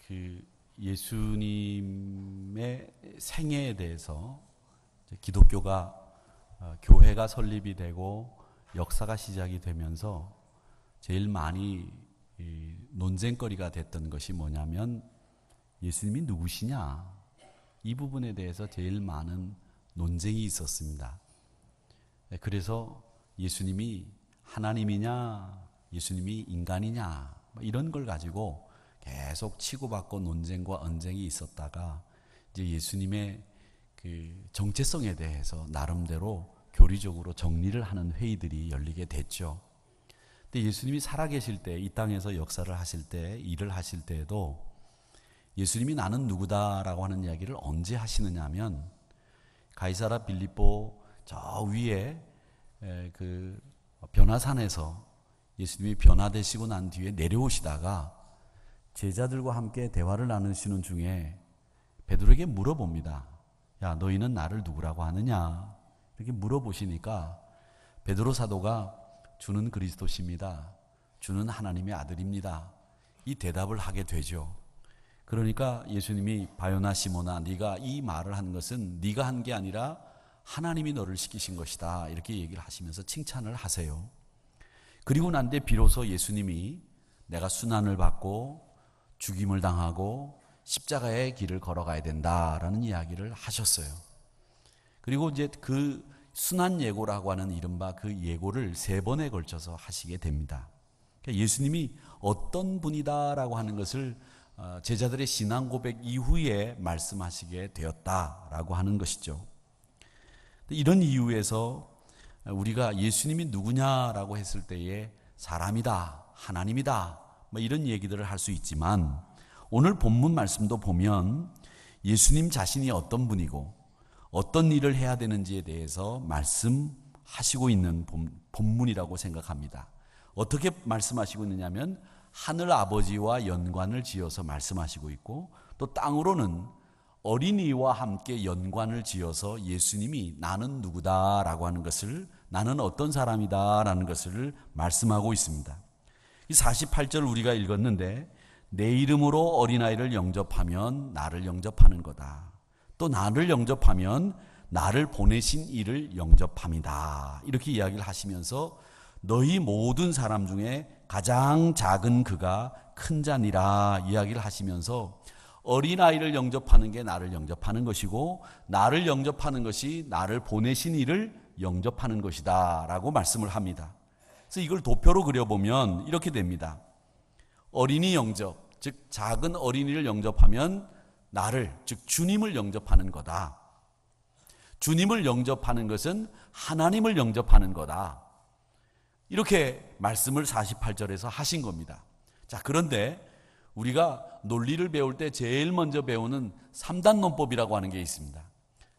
그 예수님의 생애에 대해서 기독교가 교회가 설립이 되고 역사가 시작이 되면서 제일 많이 논쟁거리가 됐던 것이 뭐냐면 예수님이 누구시냐, 이 부분에 대해서 제일 많은 논쟁이 있었습니다. 그래서 예수님이 하나님이냐 예수님이 인간이냐 이런 걸 가지고 계속 치고받고 논쟁과 언쟁이 있었다가 이제 예수님의 그 정체성에 대해서 나름대로 교리적으로 정리를 하는 회의들이 열리게 됐죠. 근데 예수님이 살아계실 때, 이 땅에서 역사를 하실 때, 일을 하실 때에도 예수님이 나는 누구다라고 하는 이야기를 언제 하시느냐 하면 가이사라 빌립보 저 위에 그 변화산에서 예수님이 변화되시고 난 뒤에 내려오시다가 제자들과 함께 대화를 나누시는 중에 베드로에게 물어봅니다. 야, 너희는 나를 누구라고 하느냐? 이렇게 물어보시니까 베드로 사도가 주는 그리스도십니다. 주는 하나님의 아들입니다. 이 대답을 하게 되죠. 그러니까 예수님이 바요나 시모나, 네가 이 말을 한 것은 네가 한 게 아니라 하나님이 너를 시키신 것이다, 이렇게 얘기를 하시면서 칭찬을 하세요. 그리고 난 뒤에 비로소 예수님이 내가 순환을 받고 죽임을 당하고 십자가의 길을 걸어가야 된다라는 이야기를 하셨어요. 그리고 이제 그 순환 예고라고 하는 이른바 그 예고를 3번에 걸쳐서 하시게 됩니다. 그러니까 예수님이 어떤 분이다라고 하는 것을 제자들의 신앙 고백 이후에 말씀하시게 되었다라고 하는 것이죠. 이런 이유에서 우리가 예수님이 누구냐라고 했을 때에 사람이다, 하나님이다, 뭐 이런 얘기들을 할 수 있지만 오늘 본문 말씀도 보면 예수님 자신이 어떤 분이고 어떤 일을 해야 되는지에 대해서 말씀하시고 있는 본문이라고 생각합니다. 어떻게 말씀하시고 있느냐면 하늘 아버지와 연관을 지어서 말씀하시고 있고, 또 땅으로는 어린이와 함께 연관을 지어서 예수님이 나는 누구다라고 하는 것을, 나는 어떤 사람이다라는 것을 말씀하고 있습니다. 이 48절 우리가 읽었는데 내 이름으로 어린아이를 영접하면 나를 영접하는 거다. 또 나를 영접하면 나를 보내신 이를 영접함이다. 이렇게 이야기를 하시면서 너희 모든 사람 중에 가장 작은 그가 큰 자니라 이야기를 하시면서 어린아이를 영접하는 게 나를 영접하는 것이고 나를 영접하는 것이 나를 보내신 이를 영접하는 것이다 라고 말씀을 합니다. 그래서 이걸 도표로 그려보면 이렇게 됩니다. 어린이 영접, 즉 작은 어린이를 영접하면 나를, 즉 주님을 영접하는 거다. 주님을 영접하는 것은 하나님을 영접하는 거다. 이렇게 말씀을 48절에서 하신 겁니다. 자, 그런데 우리가 논리를 배울 때 제일 먼저 배우는 3단 논법이라고 하는 게 있습니다.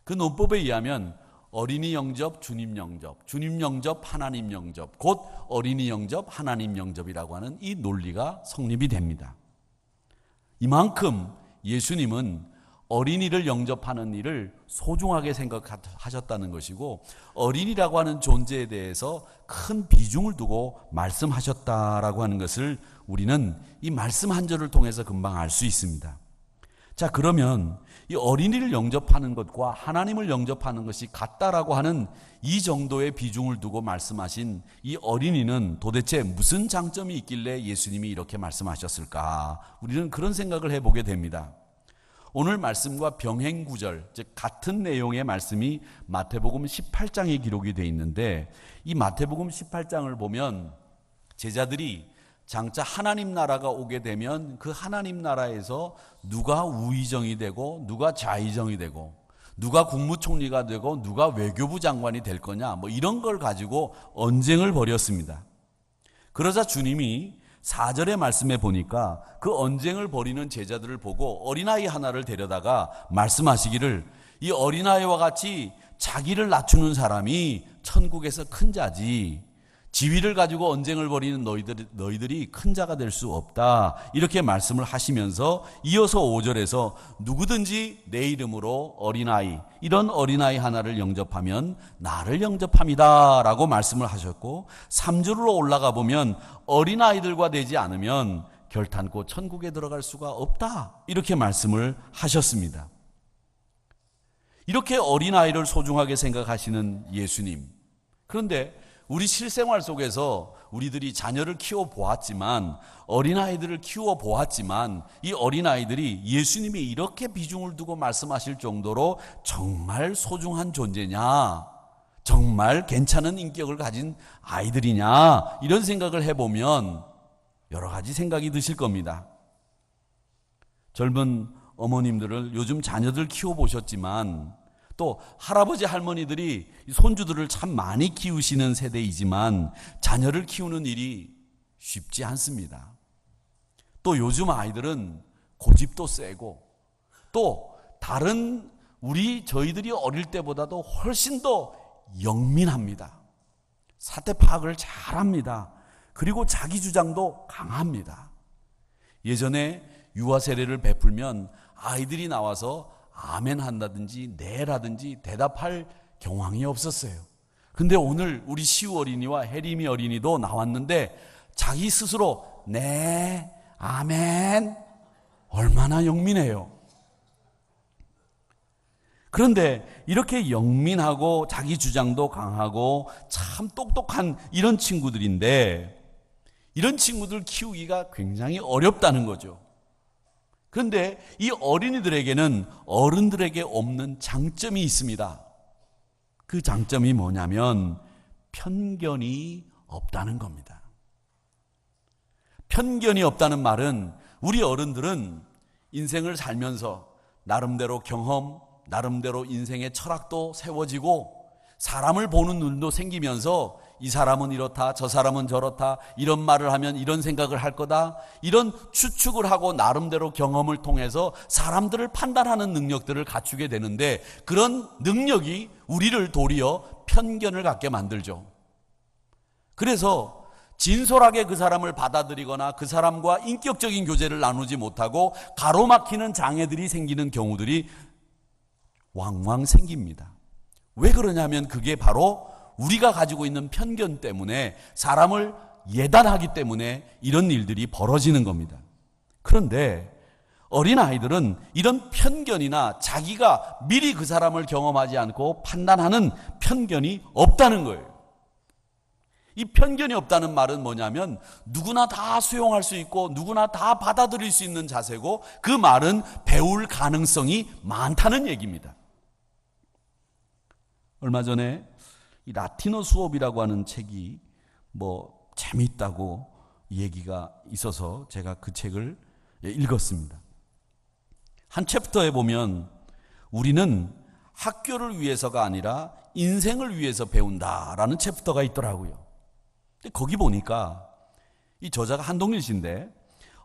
그 논법에 의하면 어린이 영접, 주님 영접, 주님 영접, 하나님 영접, 곧 어린이 영접, 하나님 영접이라고 하는 이 논리가 성립이 됩니다. 이만큼 예수님은 어린이를 영접하는 일을 소중하게 생각하셨다는 것이고 어린이라고 하는 존재에 대해서 큰 비중을 두고 말씀하셨다라고 하는 것을 우리는 이 말씀 한 절을 통해서 금방 알 수 있습니다. 자, 그러면 이 어린이를 영접하는 것과 하나님을 영접하는 것이 같다라고 하는 이 정도의 비중을 두고 말씀하신 이 어린이는 도대체 무슨 장점이 있길래 예수님이 이렇게 말씀하셨을까? 우리는 그런 생각을 해보게 됩니다. 오늘 말씀과 병행 구절, 즉 같은 내용의 말씀이 마태복음 18장에 기록이 되어 있는데 이 마태복음 18장을 보면 제자들이 장차 하나님 나라가 오게 되면 그 하나님 나라에서 누가 우의정이 되고 누가 좌의정이 되고 누가 국무총리가 되고 누가 외교부 장관이 될 거냐, 뭐 이런 걸 가지고 언쟁을 벌였습니다. 그러자 주님이 4절의 말씀에 보니까 그 언쟁을 벌이는 제자들을 보고 어린아이 하나를 데려다가 말씀하시기를 이 어린아이와 같이 자기를 낮추는 사람이 천국에서 큰 자지, 지위를 가지고 언쟁을 벌이는 너희들이 큰 자가 될 수 없다, 이렇게 말씀을 하시면서 이어서 5절에서 누구든지 내 이름으로 어린아이, 이런 어린아이 하나를 영접하면 나를 영접합니다 라고 말씀을 하셨고 3절로 올라가 보면 어린아이들과 되지 않으면 결탄코 천국에 들어갈 수가 없다. 이렇게 말씀을 하셨습니다. 이렇게 어린아이를 소중하게 생각하시는 예수님. 그런데 우리 실생활 속에서 우리들이 자녀를 키워보았지만, 어린아이들을 키워보았지만, 이 어린아이들이 예수님이 이렇게 비중을 두고 말씀하실 정도로 정말 소중한 존재냐, 정말 괜찮은 인격을 가진 아이들이냐, 이런 생각을 해보면 여러 가지 생각이 드실 겁니다. 젊은 어머님들을 요즘 자녀들 키워보셨지만, 또 할아버지 할머니들이 손주들을 참 많이 키우시는 세대이지만 자녀를 키우는 일이 쉽지 않습니다. 또 요즘 아이들은 고집도 세고, 또 다른 저희들이 어릴 때보다도 훨씬 더 영민합니다. 사태 파악을 잘합니다. 그리고 자기 주장도 강합니다. 예전에 유아 세례를 베풀면 아이들이 나와서 아멘 한다든지 네라든지 대답할 경황이 없었어요. 근데 오늘 우리 시우 어린이와 혜림이 어린이도 나왔는데 자기 스스로 네, 아멘, 얼마나 영민해요. 그런데 이렇게 영민하고 자기 주장도 강하고 참 똑똑한 이런 친구들인데, 이런 친구들 키우기가 굉장히 어렵다는 거죠. 그런데 이 어린이들에게는 어른들에게 없는 장점이 있습니다. 그 장점이 뭐냐면 편견이 없다는 겁니다. 편견이 없다는 말은 우리 어른들은 인생을 살면서 나름대로 경험, 나름대로 인생의 철학도 세워지고 사람을 보는 눈도 생기면서 이 사람은 이렇다, 저 사람은 저렇다, 이런 말을 하면 이런 생각을 할 거다, 이런 추측을 하고 나름대로 경험을 통해서 사람들을 판단하는 능력들을 갖추게 되는데, 그런 능력이 우리를 도리어 편견을 갖게 만들죠. 그래서 진솔하게 그 사람을 받아들이거나 그 사람과 인격적인 교제를 나누지 못하고 가로막히는 장애들이 생기는 경우들이 왕왕 생깁니다. 왜 그러냐면 그게 바로 우리가 가지고 있는 편견 때문에, 사람을 예단하기 때문에 이런 일들이 벌어지는 겁니다. 그런데 어린아이들은 이런 편견이나 자기가 미리 그 사람을 경험하지 않고 판단하는 편견이 없다는 거예요. 이 편견이 없다는 말은 뭐냐면 누구나 다 수용할 수 있고 누구나 다 받아들일 수 있는 자세고, 그 말은 배울 가능성이 많다는 얘기입니다. 얼마 전에 이 라틴어 수업이라고 하는 책이 재미있다고 얘기가 있어서 제가 그 책을 읽었습니다. 한 챕터에 보면 우리는 학교를 위해서가 아니라 인생을 위해서 배운다라는 챕터가 있더라고요. 근데 거기 보니까 이 저자가 한동일 씨인데,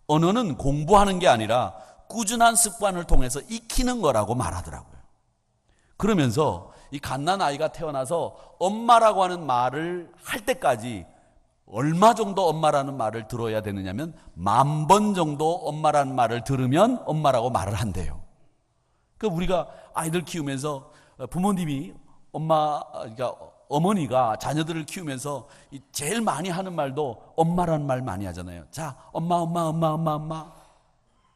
언어는 공부하는 게 아니라 꾸준한 습관을 통해서 익히는 거라고 말하더라고요. 그러면서 이 갓난아이가 태어나서 엄마라고 하는 말을 할 때까지 얼마 정도 엄마라는 말을 들어야 되느냐면 10,000번 정도 엄마라는 말을 들으면 엄마라고 말을 한대요. 그러니까 우리가 아이들 키우면서 부모님이 그러니까 어머니가 자녀들을 키우면서 제일 많이 하는 말도 엄마라는 말 많이 하잖아요. 자, 엄마.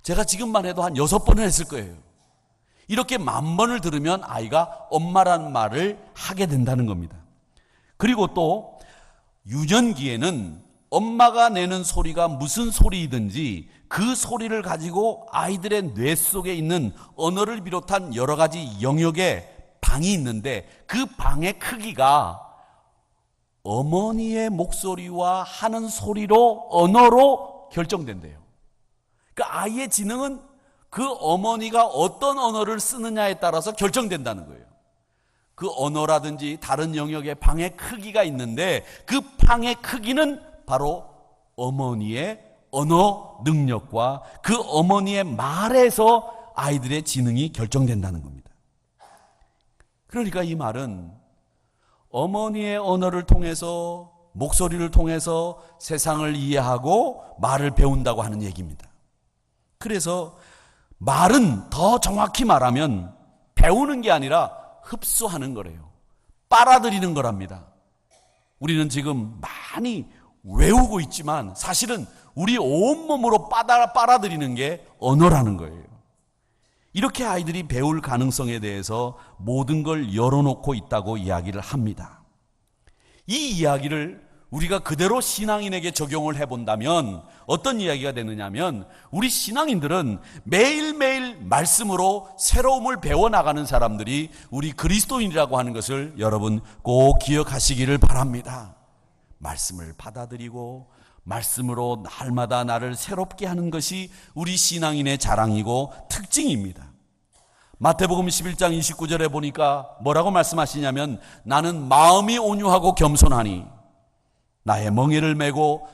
제가 지금만 해도 한 6번을 했을 거예요. 이렇게 10,000번을 들으면 아이가 엄마라는 말을 하게 된다는 겁니다. 그리고 또 유년기에는 엄마가 내는 소리가 무슨 소리이든지 그 소리를 가지고 아이들의 뇌 속에 있는 언어를 비롯한 여러 가지 영역에 방이 있는데, 그 방의 크기가 어머니의 목소리와 하는 소리로, 언어로 결정된대요. 그러니까 아이의 지능은 그 어머니가 어떤 언어를 쓰느냐에 따라서 결정된다는 거예요. 그 언어라든지 다른 영역의 방의 크기가 있는데, 그 방의 크기는 바로 어머니의 언어 능력과 그 어머니의 말에서 아이들의 지능이 결정된다는 겁니다. 그러니까 이 말은 어머니의 언어를 통해서, 목소리를 통해서 세상을 이해하고 말을 배운다고 하는 얘기입니다. 그래서 말은 더 정확히 말하면 배우는 게 아니라 흡수하는 거래요. 빨아들이는 거랍니다. 우리는 지금 많이 외우고 있지만 사실은 우리 온몸으로 빨아들이는 게 언어라는 거예요. 이렇게 아이들이 배울 가능성에 대해서 모든 걸 열어놓고 있다고 이야기를 합니다. 이 이야기를 우리가 그대로 신앙인에게 적용을 해본다면 어떤 이야기가 되느냐면, 우리 신앙인들은 매일매일 말씀으로 새로움을 배워나가는 사람들이 우리 그리스도인이라고 하는 것을 여러분 꼭 기억하시기를 바랍니다. 말씀을 받아들이고 말씀으로 날마다 나를 새롭게 하는 것이 우리 신앙인의 자랑이고 특징입니다. 마태복음 11장 29절에 보니까 뭐라고 말씀하시냐면, 나는 마음이 온유하고 겸손하니 나의 멍에를 메고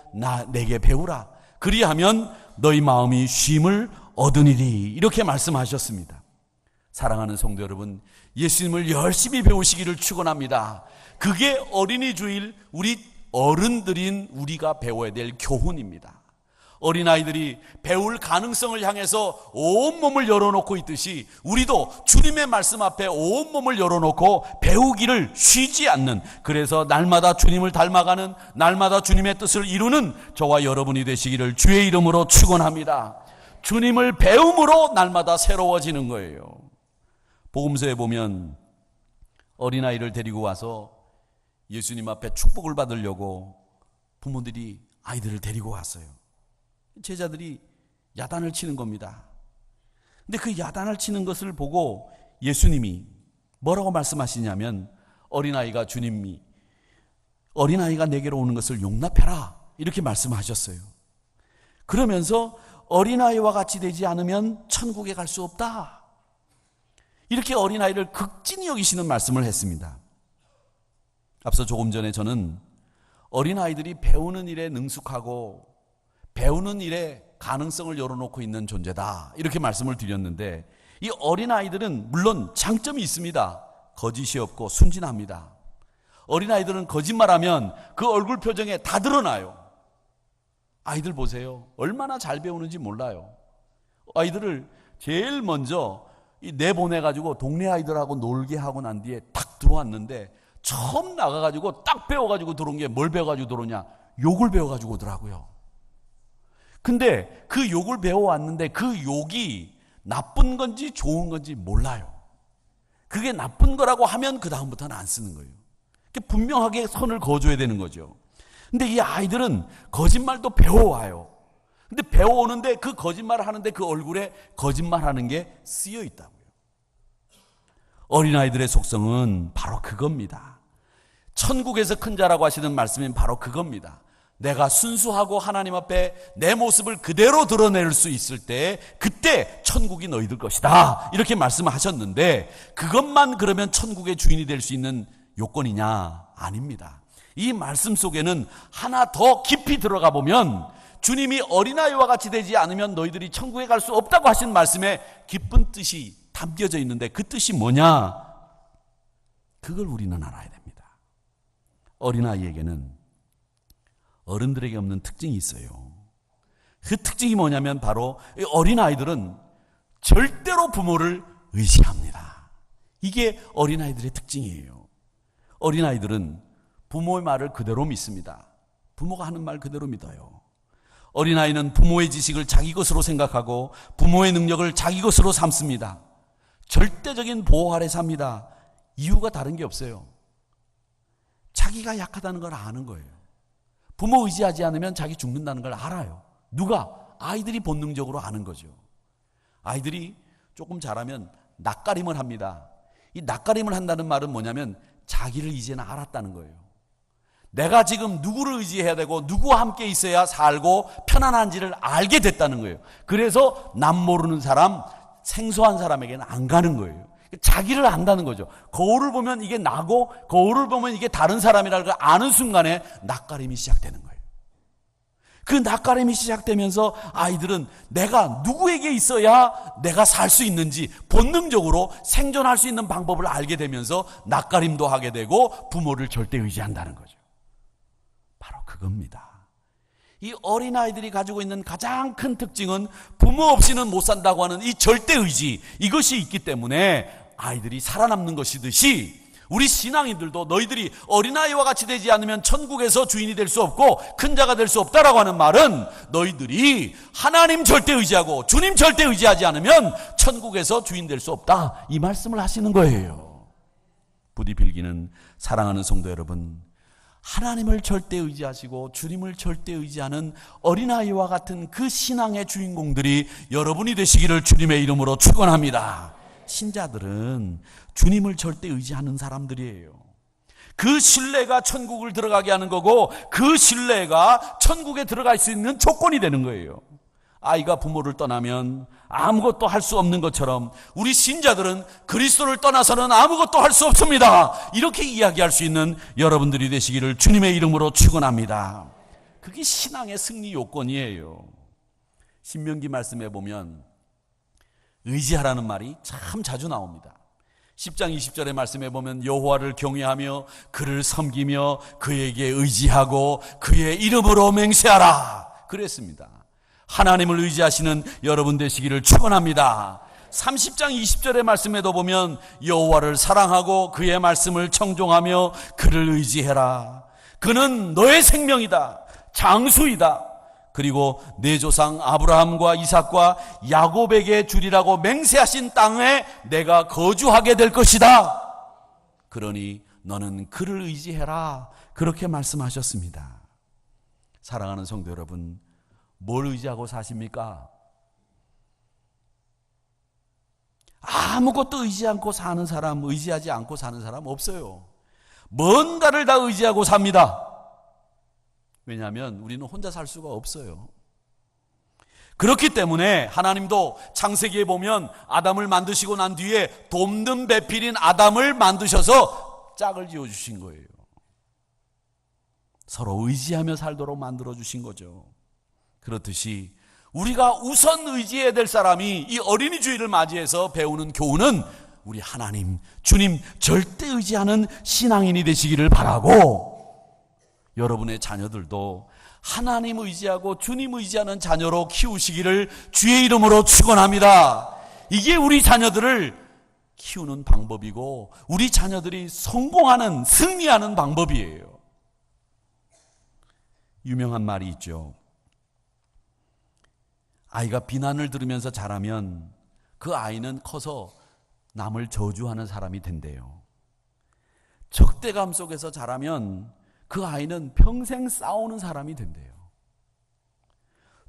내게 배우라. 그리하면 너희 마음이 쉼을 얻으리니, 이렇게 말씀하셨습니다. 사랑하는 성도 여러분, 예수님을 열심히 배우시기를 축원합니다. 그게 어린이 주일 우리 어른들인 우리가 배워야 될 교훈입니다. 어린아이들이 배울 가능성을 향해서 온몸을 열어놓고 있듯이 우리도 주님의 말씀 앞에 온몸을 열어놓고 배우기를 쉬지 않는, 그래서 날마다 주님을 닮아가는, 날마다 주님의 뜻을 이루는 저와 여러분이 되시기를 주의 이름으로 축원합니다. 주님을 배움으로 날마다 새로워지는 거예요. 복음서에 보면 어린아이를 데리고 와서 예수님 앞에 축복을 받으려고 부모들이 아이들을 데리고 왔어요. 제자들이 야단을 치는 겁니다. 근데 그 야단을 치는 것을 보고 예수님이 뭐라고 말씀하시냐면, 어린아이가 내게로 오는 것을 용납해라, 이렇게 말씀하셨어요. 그러면서 어린아이와 같이 되지 않으면 천국에 갈 수 없다, 이렇게 어린아이를 극진히 여기시는 말씀을 했습니다. 앞서 조금 전에 저는 어린아이들이 배우는 일에 능숙하고 배우는 일에 가능성을 열어놓고 있는 존재다, 이렇게 말씀을 드렸는데, 이 어린아이들은 물론 장점이 있습니다. 거짓이 없고 순진합니다. 어린아이들은 거짓말하면 그 얼굴 표정에 다 드러나요. 아이들 보세요. 얼마나 잘 배우는지 몰라요. 아이들을 제일 먼저 내보내가지고 동네 아이들하고 놀게 하고 난 뒤에 딱 들어왔는데, 처음 나가가지고 딱 배워가지고 들어온 게 뭘 배워가지고 들어오냐? 욕을 배워가지고 오더라고요. 근데 그 욕을 배워왔는데 그 욕이 나쁜 건지 좋은 건지 몰라요. 그게 나쁜 거라고 하면 그 다음부터는 안 쓰는 거예요. 분명하게 선을 그어줘야 되는 거죠. 근데 이 아이들은 거짓말도 배워와요. 근데 배워오는데 그 거짓말을 하는데 그 얼굴에 거짓말하는 게 쓰여 있다고요. 어린아이들의 속성은 바로 그겁니다. 천국에서 큰 자라고 하시는 말씀은 바로 그겁니다. 내가 순수하고 하나님 앞에 내 모습을 그대로 드러낼 수 있을 때, 그때 천국이 너희들 것이다, 이렇게 말씀하셨는데, 그것만 그러면 천국의 주인이 될 수 있는 요건이냐? 아닙니다. 이 말씀 속에는 하나 더 깊이 들어가 보면, 주님이 어린아이와 같이 되지 않으면 너희들이 천국에 갈 수 없다고 하신 말씀에 깊은 뜻이 담겨져 있는데, 그 뜻이 뭐냐? 그걸 우리는 알아야 됩니다. 어린아이에게는 어른들에게 없는 특징이 있어요. 그 특징이 뭐냐면 바로 어린아이들은 절대로 부모를 의지합니다. 이게 어린아이들의 특징이에요. 어린아이들은 부모의 말을 그대로 믿습니다. 부모가 하는 말 그대로 믿어요. 어린아이는 부모의 지식을 자기 것으로 생각하고 부모의 능력을 자기 것으로 삼습니다. 절대적인 보호 아래 삽니다. 이유가 다른 게 없어요. 자기가 약하다는 걸 아는 거예요. 부모 의지하지 않으면 자기 죽는다는 걸 알아요. 누가? 아이들이 본능적으로 아는 거죠. 아이들이 조금 자라면 낯가림을 합니다. 이 낯가림을 한다는 말은 뭐냐면 자기를 이제는 알았다는 거예요. 내가 지금 누구를 의지해야 되고 누구와 함께 있어야 살고 편안한지를 알게 됐다는 거예요. 그래서 남 모르는 사람, 생소한 사람에게는 안 가는 거예요. 자기를 안다는 거죠. 거울을 보면 이게 나고 거울을 보면 이게 다른 사람이라는 걸 아는 순간에 낯가림이 시작되는 거예요. 그 낯가림이 시작되면서 아이들은 내가 누구에게 있어야 내가 살 수 있는지 본능적으로 생존할 수 있는 방법을 알게 되면서 낯가림도 하게 되고 부모를 절대 의지한다는 거죠. 바로 그겁니다. 이 어린아이들이 가지고 있는 가장 큰 특징은 부모 없이는 못 산다고 하는 이 절대 의지, 이것이 있기 때문에 아이들이 살아남는 것이듯이 우리 신앙인들도 너희들이 어린아이와 같이 되지 않으면 천국에서 주인이 될 수 없고 큰 자가 될 수 없다라고 하는 말은 너희들이 하나님 절대 의지하고 주님 절대 의지하지 않으면 천국에서 주인 될 수 없다, 이 말씀을 하시는 거예요. 부디 빌기는 사랑하는 성도 여러분, 하나님을 절대 의지하시고 주님을 절대 의지하는 어린아이와 같은 그 신앙의 주인공들이 여러분이 되시기를 주님의 이름으로 축원합니다. 신자들은 주님을 절대 의지하는 사람들이에요. 그 신뢰가 천국을 들어가게 하는 거고, 그 신뢰가 천국에 들어갈 수 있는 조건이 되는 거예요. 아이가 부모를 떠나면 아무것도 할 수 없는 것처럼 우리 신자들은 그리스도를 떠나서는 아무것도 할 수 없습니다, 이렇게 이야기할 수 있는 여러분들이 되시기를 주님의 이름으로 축원합니다. 그게 신앙의 승리 요건이에요. 신명기 말씀에 보면 의지하라는 말이 참 자주 나옵니다. 10장 20절의 말씀에 보면 여호와를 경외하며 그를 섬기며 그에게 의지하고 그의 이름으로 맹세하라 그랬습니다. 하나님을 의지하시는 여러분 되시기를 축원합니다. 30장 20절의 말씀에도 보면 여호와를 사랑하고 그의 말씀을 청종하며 그를 의지해라. 그는 너의 생명이다, 장수이다. 그리고 내 조상 아브라함과 이삭과 야곱에게 주리라고 맹세하신 땅에 내가 거주하게 될 것이다. 그러니 너는 그를 의지해라, 그렇게 말씀하셨습니다. 사랑하는 성도 여러분, 뭘 의지하고 사십니까? 아무것도 의지하지 않고 사는 사람 없어요. 뭔가를 다 의지하고 삽니다. 왜냐하면 우리는 혼자 살 수가 없어요. 그렇기 때문에 하나님도 창세기에 보면 아담을 만드시고 난 뒤에 돕는 배필인 아담을 만드셔서 짝을 지어주신 거예요. 서로 의지하며 살도록 만들어주신 거죠. 그렇듯이 우리가 우선 의지해야 될 사람이 이 어린이 주일을 맞이해서 배우는 교훈은 우리 하나님, 주님 절대 의지하는 신앙인이 되시기를 바라고, 여러분의 자녀들도 하나님 의지하고 주님 의지하는 자녀로 키우시기를 주의 이름으로 축원합니다. 이게 우리 자녀들을 키우는 방법이고 우리 자녀들이 성공하는, 승리하는 방법이에요. 유명한 말이 있죠. 아이가 비난을 들으면서 자라면 그 아이는 커서 남을 저주하는 사람이 된대요. 적대감 속에서 자라면 그 아이는 평생 싸우는 사람이 된대요.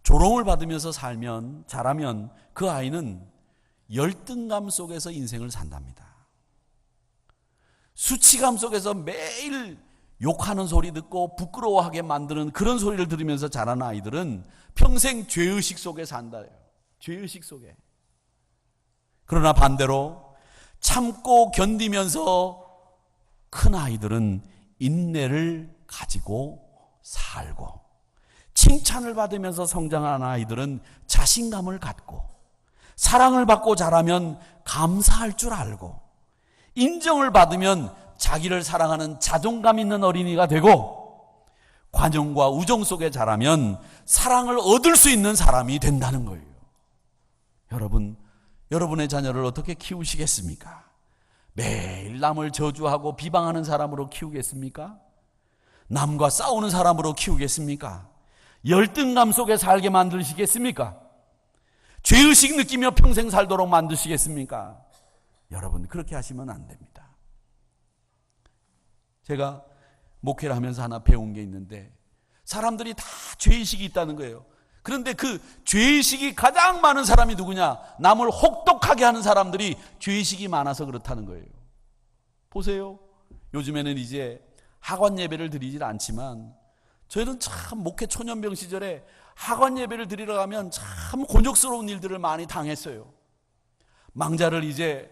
조롱을 받으면서 자라면 그 아이는 열등감 속에서 인생을 산답니다. 수치감 속에서 매일 욕하는 소리 듣고 부끄러워하게 만드는 그런 소리를 들으면서 자란 아이들은 평생 죄의식 속에 산다요. 죄의식 속에. 그러나 반대로 참고 견디면서 큰 아이들은 인내를 가지고 살고, 칭찬을 받으면서 성장한 아이들은 자신감을 갖고, 사랑을 받고 자라면 감사할 줄 알고, 인정을 받으면 자기를 사랑하는 자존감 있는 어린이가 되고, 관용과 우정 속에 자라면 사랑을 얻을 수 있는 사람이 된다는 거예요. 여러분의 자녀를 어떻게 키우시겠습니까? 매일 남을 저주하고 비방하는 사람으로 키우겠습니까? 남과 싸우는 사람으로 키우겠습니까? 열등감 속에 살게 만드시겠습니까? 죄의식 느끼며 평생 살도록 만드시겠습니까? 여러분, 그렇게 하시면 안 됩니다. 제가 목회를 하면서 하나 배운 게 있는데, 사람들이 다 죄의식이 있다는 거예요. 그런데 그 죄의식이 가장 많은 사람이 누구냐? 남을 혹독하게 하는 사람들이 죄의식이 많아서 그렇다는 거예요. 보세요. 요즘에는 이제 학원 예배를 드리질 않지만, 저희는 참 목회 초년병 시절에 학원 예배를 드리러 가면 참 곤욕스러운 일들을 많이 당했어요. 망자를 이제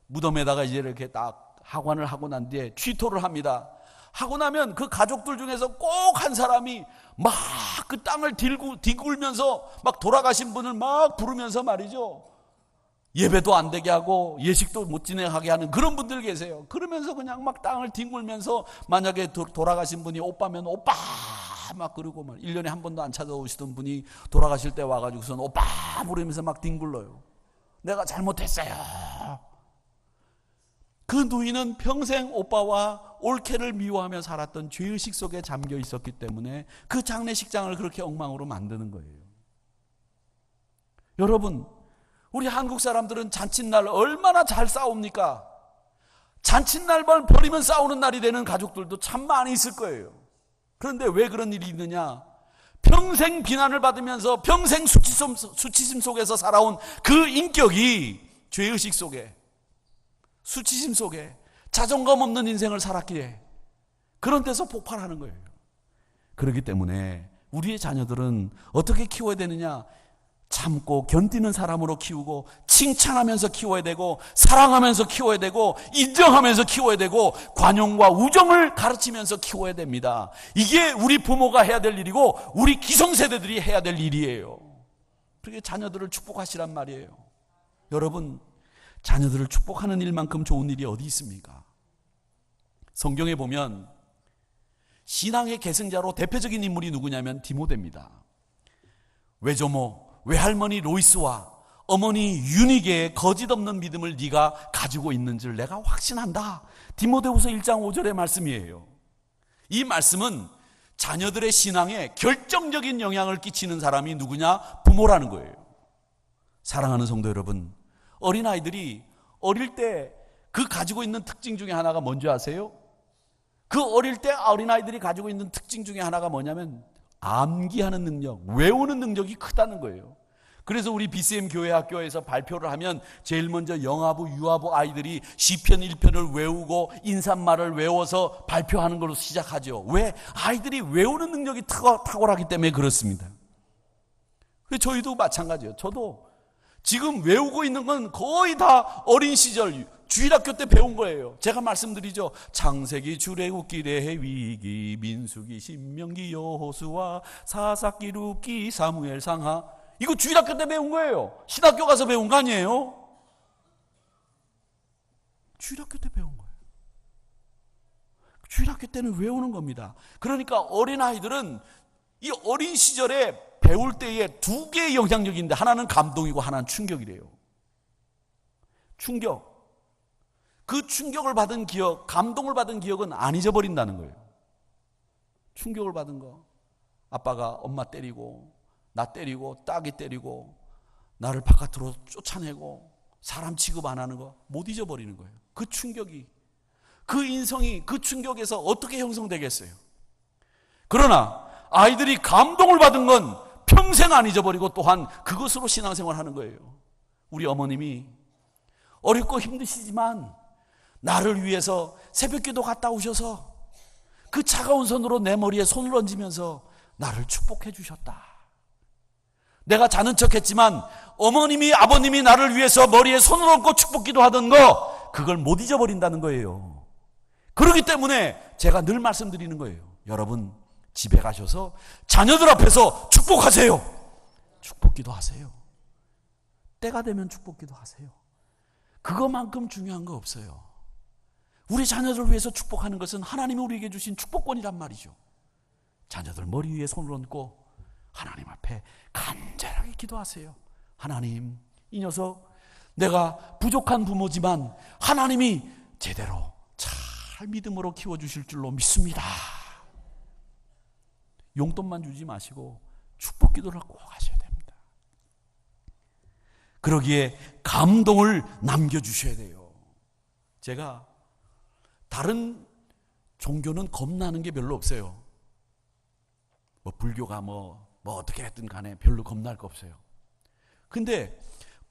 무덤에다가 이제 이렇게 딱 학원을 하고 난 뒤에 취토를 합니다. 하고 나면 그 가족들 중에서 꼭 한 사람이 막 그 땅을 뒹굴면서 막 돌아가신 분을 막 부르면서 말이죠. 예배도 안 되게 하고 예식도 못 진행하게 하는 그런 분들 계세요. 그러면서 그냥 막 땅을 뒹굴면서, 만약에 돌아가신 분이 오빠면 오빠 막 그러고, 막 1년에 한 번도 안 찾아오시던 분이 돌아가실 때 와가지고선 오빠 부르면서 막 뒹굴러요. 내가 잘못했어요. 그 누이는 평생 오빠와 올케를 미워하며 살았던 죄의식 속에 잠겨 있었기 때문에 그 장례식장을 그렇게 엉망으로 만드는 거예요. 여러분, 우리 한국 사람들은 잔칫날 얼마나 잘 싸웁니까? 잔칫날만 버리면 싸우는 날이 되는 가족들도 참 많이 있을 거예요. 그런데 왜 그런 일이 있느냐? 평생 비난을 받으면서 평생 수치심 속에서 살아온 그 인격이 죄의식 속에, 수치심 속에 자존감 없는 인생을 살았기에 그런 데서 폭발하는 거예요. 그렇기 때문에 우리의 자녀들은 어떻게 키워야 되느냐? 참고 견디는 사람으로 키우고, 칭찬하면서 키워야 되고, 사랑하면서 키워야 되고, 인정하면서 키워야 되고, 관용과 우정을 가르치면서 키워야 됩니다. 이게 우리 부모가 해야 될 일이고 우리 기성세대들이 해야 될 일이에요. 그렇게 자녀들을 축복하시란 말이에요. 여러분, 자녀들을 축복하는 일만큼 좋은 일이 어디 있습니까? 성경에 보면 신앙의 계승자로 대표적인 인물이 누구냐면 디모데입니다. 외조모, 외할머니 로이스와 어머니 유니게의 거짓 없는 믿음을 네가 가지고 있는 줄 내가 확신한다. 디모데후서 1장 5절의 말씀이에요. 이 말씀은 자녀들의 신앙에 결정적인 영향을 끼치는 사람이 누구냐? 부모라는 거예요. 사랑하는 성도 여러분, 어린아이들이 어릴 때 그 가지고 있는 특징 중에 하나가 뭔지 아세요? 그 어릴 때 어린아이들이 가지고 있는 특징 중에 하나가 뭐냐면 암기하는 능력, 외우는 능력이 크다는 거예요. 그래서 우리 BCM 교회 학교에서 발표를 하면 제일 먼저 영아부, 유아부 아이들이 시편 1편을 외우고 인사말을 외워서 발표하는 걸로 시작하죠. 왜? 아이들이 외우는 능력이 탁월하기 때문에 그렇습니다. 저희도 마찬가지예요. 저도 지금 외우고 있는 건 거의 다 어린 시절 주일학교 때 배운 거예요. 제가 말씀드리죠. 창세기, 출애굽기, 레위기, 민수기, 신명기, 여호수아, 사사기, 룻기, 사무엘, 상하. 이거 주일학교 때 배운 거예요. 신학교 가서 배운 거 아니에요? 주일학교 때 배운 거예요. 주일학교 때는 외우는 겁니다. 그러니까 어린아이들은 이 어린 시절에 배울 때에 두 개의 영향력이 있는데 하나는 감동이고 하나는 충격이래요. 충격. 그 충격을 받은 기억, 감동을 받은 기억은 안 잊어버린다는 거예요. 충격을 받은 거. 아빠가 엄마 때리고 나 때리고 딸이 때리고 나를 바깥으로 쫓아내고 사람 취급 안 하는 거 못 잊어버리는 거예요. 그 충격이, 그 인성이 그 충격에서 어떻게 형성되겠어요? 그러나 아이들이 감동을 받은 건 평생 안 잊어버리고 또한 그것으로 신앙생활 하는 거예요. 우리 어머님이 어렵고 힘드시지만 나를 위해서 새벽기도 갔다 오셔서 그 차가운 손으로 내 머리에 손을 얹으면서 나를 축복해 주셨다. 내가 자는 척했지만 어머님이, 아버님이 나를 위해서 머리에 손을 얹고 축복기도 하던 거, 그걸 못 잊어버린다는 거예요. 그렇기 때문에 제가 늘 말씀드리는 거예요. 여러분, 집에 가셔서 자녀들 앞에서 축복하세요. 축복기도 하세요. 때가 되면 축복기도 하세요. 그것만큼 중요한 거 없어요. 우리 자녀들을 위해서 축복하는 것은 하나님이 우리에게 주신 축복권이란 말이죠. 자녀들 머리 위에 손을 얹고 하나님 앞에 간절하게 기도하세요. 하나님, 이 녀석 내가 부족한 부모지만 하나님이 제대로 잘 믿음으로 키워주실 줄로 믿습니다. 용돈만 주지 마시고 축복 기도를 꼭 하셔야 됩니다. 그러기에 감동을 남겨주셔야 돼요. 제가 다른 종교는 겁나는 게 별로 없어요. 불교가 뭐 어떻게 했든 간에 별로 겁날 거 없어요. 근데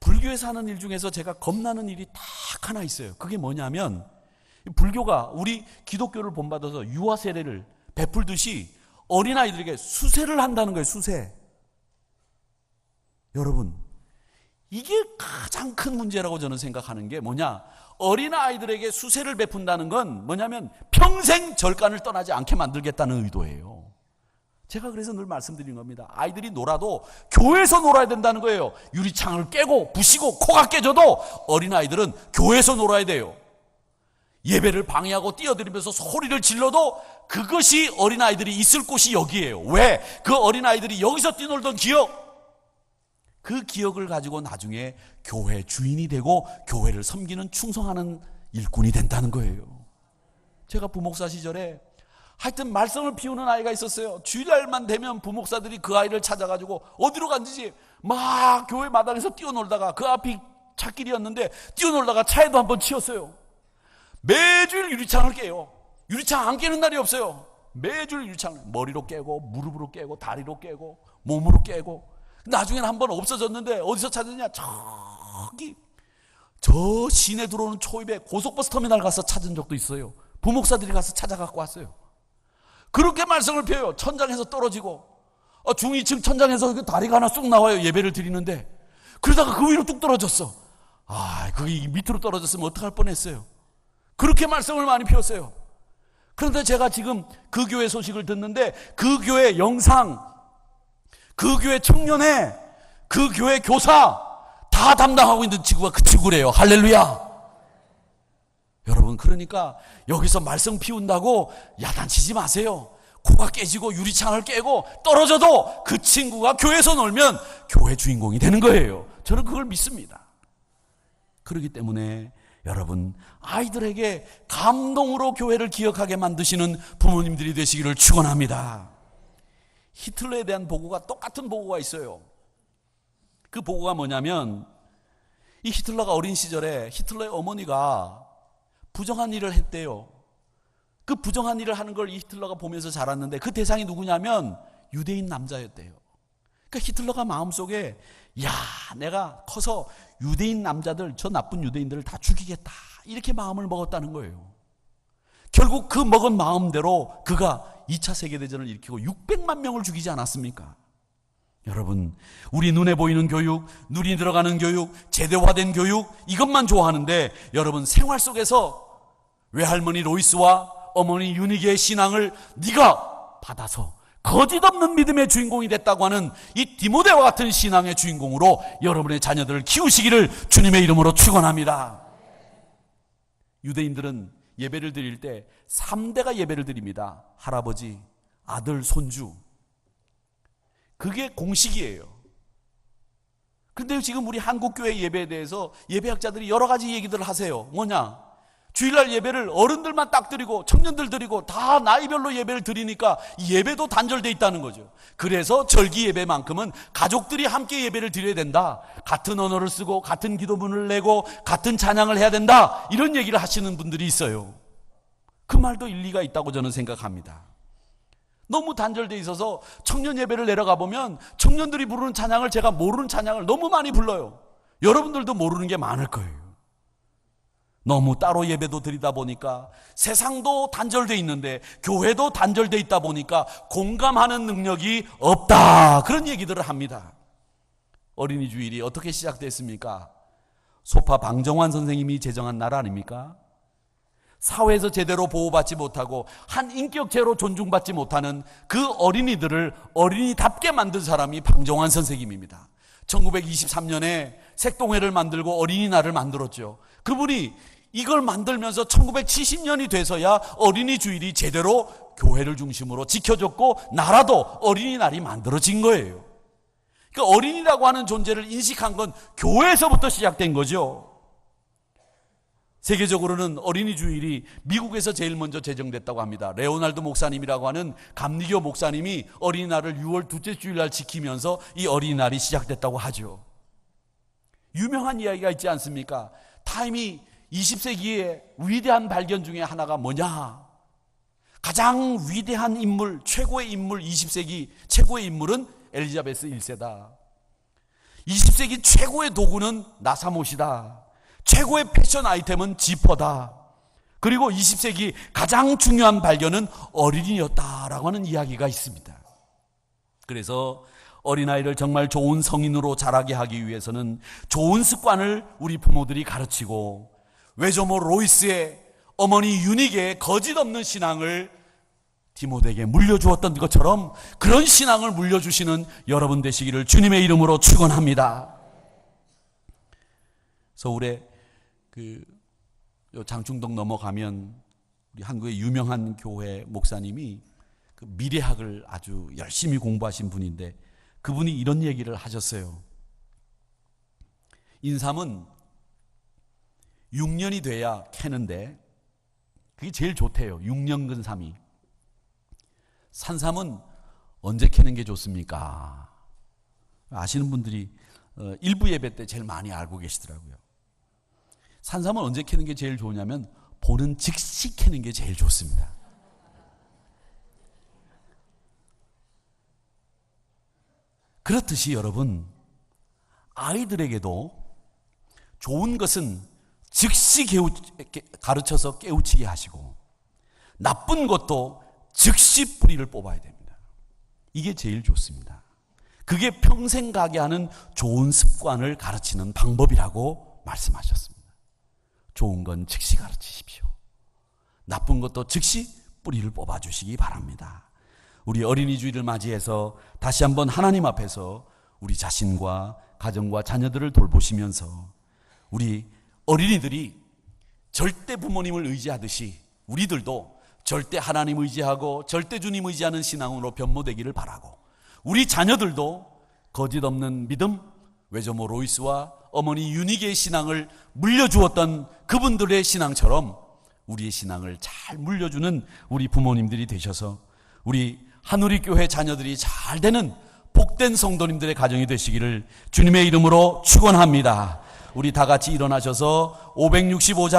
불교에서 하는 일 중에서 제가 겁나는 일이 딱 하나 있어요. 그게 뭐냐면 불교가 우리 기독교를 본받아서 유아 세례를 베풀듯이 어린아이들에게 수세를 한다는 거예요. 수세. 여러분, 이게 가장 큰 문제라고 저는 생각하는 게 뭐냐, 어린아이들에게 수세를 베푼다는 건 뭐냐면 평생 절간을 떠나지 않게 만들겠다는 의도예요. 제가 그래서 늘 말씀드린 겁니다. 아이들이 놀아도 교회에서 놀아야 된다는 거예요. 유리창을 깨고 부시고 코가 깨져도 어린아이들은 교회에서 놀아야 돼요. 예배를 방해하고 뛰어들면서 소리를 질러도 그것이 어린아이들이 있을 곳이 여기예요. 왜? 그 어린아이들이 여기서 뛰놀던 기억, 그 기억을 가지고 나중에 교회 주인이 되고 교회를 섬기는, 충성하는 일꾼이 된다는 거예요. 제가 부목사 시절에 하여튼 말씀을 피우는 아이가 있었어요. 주일날만 되면 부목사들이 그 아이를 찾아가지고 어디로 갔는지 막 교회 마당에서 뛰어놀다가 그 앞이 찻길이었는데 뛰어놀다가 차에도 한번 치였어요. 매주일 유리창을 깨요. 유리창 안 깨는 날이 없어요. 매주일 유리창을 머리로 깨고 무릎으로 깨고 다리로 깨고 몸으로 깨고 나중에는 한번 없어졌는데 어디서 찾았냐? 저기 저 시내 들어오는 초입에 고속버스 터미널 가서 찾은 적도 있어요. 부목사들이 가서 찾아갖고 왔어요. 그렇게 말씀을 펴요. 천장에서 떨어지고 중2층 천장에서 다리가 하나 쑥 나와요. 예배를 드리는데 그러다가 그 위로 뚝 떨어졌어. 그게 밑으로 떨어졌으면 어떡할 뻔했어요. 그렇게 말씀을 많이 피웠어요. 그런데 제가 지금 그 교회 소식을 듣는데 그 교회 영상, 그 교회 청년회, 그 교회 교사 다 담당하고 있는 친구가 그 친구래요. 할렐루야. 여러분, 그러니까 여기서 말씀 피운다고 야단치지 마세요. 코가 깨지고 유리창을 깨고 떨어져도 그 친구가 교회에서 놀면 교회 주인공이 되는 거예요. 저는 그걸 믿습니다. 그렇기 때문에 여러분, 아이들에게 감동으로 교회를 기억하게 만드시는 부모님들이 되시기를 축원합니다. 히틀러에 대한 보고가 똑같은 보고가 있어요. 그 보고가 뭐냐면 이 히틀러가 어린 시절에 히틀러의 어머니가 부정한 일을 했대요. 그 부정한 일을 하는 걸 이 히틀러가 보면서 자랐는데 그 대상이 누구냐면 유대인 남자였대요. 그러니까 히틀러가 마음속에 내가 커서 유대인 남자들, 저 나쁜 유대인들을 다 죽이겠다, 이렇게 마음을 먹었다는 거예요. 결국 그 먹은 마음대로 그가 2차 세계대전을 일으키고 600만 명을 죽이지 않았습니까? 여러분, 우리 눈에 보이는 교육, 눈이 들어가는 교육, 제대화된 교육, 이것만 좋아하는데 여러분, 생활 속에서 외할머니 로이스와 어머니 유니게의 신앙을 네가 받아서 거짓 없는 믿음의 주인공이 됐다고 하는 이 디모데와 같은 신앙의 주인공으로 여러분의 자녀들을 키우시기를 주님의 이름으로 축원합니다. 유대인들은 예배를 드릴 때 3대가 예배를 드립니다. 할아버지, 아들, 손주. 그게 공식이에요. 그런데 지금 우리 한국교회 예배에 대해서 예배학자들이 여러 가지 얘기들을 하세요. 뭐냐? 주일날 예배를 어른들만 딱 드리고 청년들 드리고 다 나이별로 예배를 드리니까 예배도 단절돼 있다는 거죠. 그래서 절기 예배만큼은 가족들이 함께 예배를 드려야 된다. 같은 언어를 쓰고 같은 기도문을 내고 같은 찬양을 해야 된다. 이런 얘기를 하시는 분들이 있어요. 그 말도 일리가 있다고 저는 생각합니다. 너무 단절돼 있어서 청년 예배를 내려가 보면 청년들이 부르는 찬양을 제가 모르는 찬양을 너무 많이 불러요. 여러분들도 모르는 게 많을 거예요. 너무 따로 예배도 드리다 보니까 세상도 단절돼 있는데 교회도 단절돼 있다 보니까 공감하는 능력이 없다, 그런 얘기들을 합니다. 어린이 주일이 어떻게 시작됐습니까? 소파 방정환 선생님이 제정한 날 아닙니까? 사회에서 제대로 보호받지 못하고 한 인격체로 존중받지 못하는 그 어린이들을 어린이답게 만든 사람이 방정환 선생님입니다. 1923년에 색동회를 만들고 어린이날을 만들었죠. 그분이 이걸 만들면서 1970년이 돼서야 어린이 주일이 제대로 교회를 중심으로 지켜졌고 나라도 어린이날이 만들어진 거예요. 그러니까 어린이라고 하는 존재를 인식한 건 교회에서부터 시작된 거죠. 세계적으로는 어린이 주일이 미국에서 제일 먼저 제정됐다고 합니다. 레오날드 목사님이라고 하는 감리교 목사님이 어린이날을 6월 둘째 주일날 지키면서 이 어린이날이 시작됐다고 하죠. 유명한 이야기가 있지 않습니까? 타임이 20세기의 위대한 발견 중에 하나가 뭐냐? 가장 위대한 인물, 최고의 인물, 20세기 최고의 인물은 엘리자베스 1세다. 20세기 최고의 도구는 나사못이다. 최고의 패션 아이템은 지퍼다. 그리고 20세기 가장 중요한 발견은 어린이였다라고 하는 이야기가 있습니다. 그래서 어린아이를 정말 좋은 성인으로 자라게 하기 위해서는 좋은 습관을 우리 부모들이 가르치고 외조모 로이스의 어머니 유닉의 거짓 없는 신앙을 디모데에게 물려주었던 것처럼 그런 신앙을 물려주시는 여러분 되시기를 주님의 이름으로 축원합니다. 서울에 장충동 넘어가면 우리 한국의 유명한 교회 목사님이 그 미래학을 아주 열심히 공부하신 분인데 그분이 이런 얘기를 하셨어요. 인삼은 6년이 돼야 캐는데 그게 제일 좋대요. 6년 근삼이. 산삼은 언제 캐는 게 좋습니까? 아시는 분들이 일부 예배 때 제일 많이 알고 계시더라고요. 산삼은 언제 캐는 게 제일 좋으냐면 보는 즉시 캐는 게 제일 좋습니다. 그렇듯이 여러분, 아이들에게도 좋은 것은 즉시 가르쳐서 깨우치게 하시고 나쁜 것도 즉시 뿌리를 뽑아야 됩니다. 이게 제일 좋습니다. 그게 평생 가게 하는 좋은 습관을 가르치는 방법이라고 말씀하셨습니다. 좋은 건 즉시 가르치십시오. 나쁜 것도 즉시 뿌리를 뽑아주시기 바랍니다. 우리 어린이 주일을 맞이해서 다시 한번 하나님 앞에서 우리 자신과 가정과 자녀들을 돌보시면서 우리 어린이들이 절대 부모님을 의지하듯이 우리들도 절대 하나님 의지하고 절대 주님 의지하는 신앙으로 변모되기를 바라고, 우리 자녀들도 거짓 없는 믿음, 외조모 로이스와 어머니 유니게의 신앙을 물려주었던 그분들의 신앙처럼 우리의 신앙을 잘 물려주는 우리 부모님들이 되셔서 우리 한우리 교회 자녀들이 잘 되는 복된 성도님들의 가정이 되시기를 주님의 이름으로 축원합니다. 우리 다 같이 일어나셔서 565장